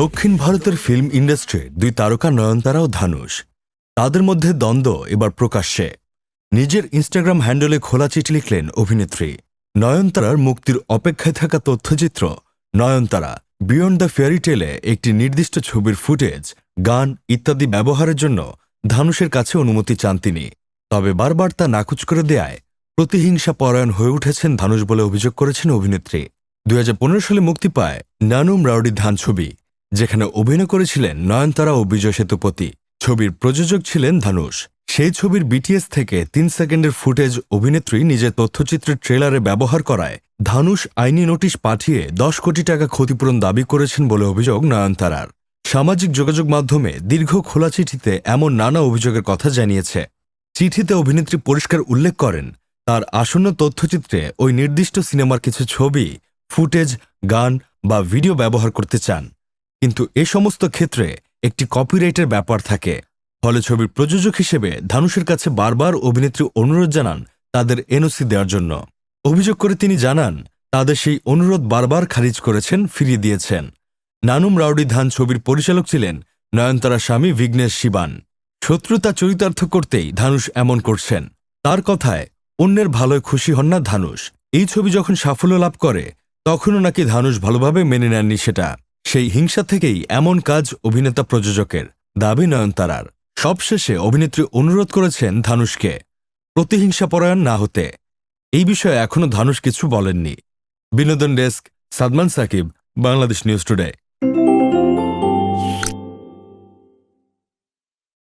দক্ষিণ ভারতের ফিল্ম ইন্ডাস্ট্রির দুই তারকা নয়নতারা ও ধানুষ। তাদের মধ্যে দ্বন্দ্ব এবার প্রকাশ্যে। নিজের ইনস্টাগ্রাম হ্যান্ডেলে খোলা চিঠি লিখলেন অভিনেত্রী। নয়নতারার মুক্তির অপেক্ষায় থাকা তথ্যচিত্র নয়নতারা বিয়ন্ড দ্য ফেয়ারি টেলে একটি নির্দিষ্ট ছবির ফুটেজ, গান ইত্যাদি ব্যবহারের জন্য ধানুষের কাছে অনুমতি চান তিনি। তবে বারবার তা নাকচ করে দেয়ায় প্রতিহিংসা পরায়ণ হয়ে উঠেছেন ধানুষ বলে অভিযোগ করেছেন অভিনেত্রী। 2015 সালে মুক্তি পায় নানুম রাউডি ধান ছবি, যেখানে অভিনয় করেছিলেন নয়নতারা ও বিজয় সেতুপতি। ছবির প্রযোজক ছিলেন ধানুষ। সেই ছবির বিটিএস থেকে 3 সেকেন্ডের ফুটেজ অভিনেত্রী নিজের তথ্যচিত্রের ট্রেলারে ব্যবহার করায় ধানুষ আইনি নোটিশ পাঠিয়ে 10 কোটি টাকা ক্ষতিপূরণ দাবি করেছেন বলে অভিযোগ নয়নতারার। সামাজিক যোগাযোগ মাধ্যমে দীর্ঘ খোলা চিঠিতে এমন নানা অভিযোগের কথা জানিয়েছে। চিঠিতে অভিনেত্রী পরিষ্কার উল্লেখ করেন, তার আসন্ন তথ্যচিত্রে ওই নির্দিষ্ট সিনেমার কিছু ছবি, ফুটেজ, গান বা ভিডিও ব্যবহার করতে চান, কিন্তু এ সমস্ত ক্ষেত্রে একটি কপিরাইটের ব্যাপার থাকে। ফলে ছবির প্রযোজক হিসেবে ধানুষের কাছে বারবার অভিনেত্রী অনুরোধ জানান তাদের এনওসি দেওয়ার জন্য। অভিযোগ করে তিনি জানান, তাদের সেই অনুরোধ বারবার খারিজ করেছেন, ফিরিয়ে দিয়েছেন। নানুম রাউডি ধান ছবির পরিচালক ছিলেন নয়নতারার স্বামী বিঘ্নেশ শিবান। শত্রুতা চরিতার্থ করতেই ধানুষ এমন করছেন। তার কথায়, অন্যের ভালোয় খুশি হন না ধানুষ। এই ছবি যখন সাফল্য লাভ করে তখনও নাকি ধানুষ ভালোভাবে মেনে নেননি সেটা। সেই হিংসা থেকেই এমন কাজ অভিনেতা প্রযোজকের, দাবি নয়নতারার। সবশেষে অভিনেত্রী অনুরোধ করেছেন ধানুষকে প্রতিহিংসাপরায়ণ না হতে। এই বিষয়ে এখনও ধানুষ কিছু বলেননি। বিনোদন desk, Sadman Sakib, Bangladesh news today.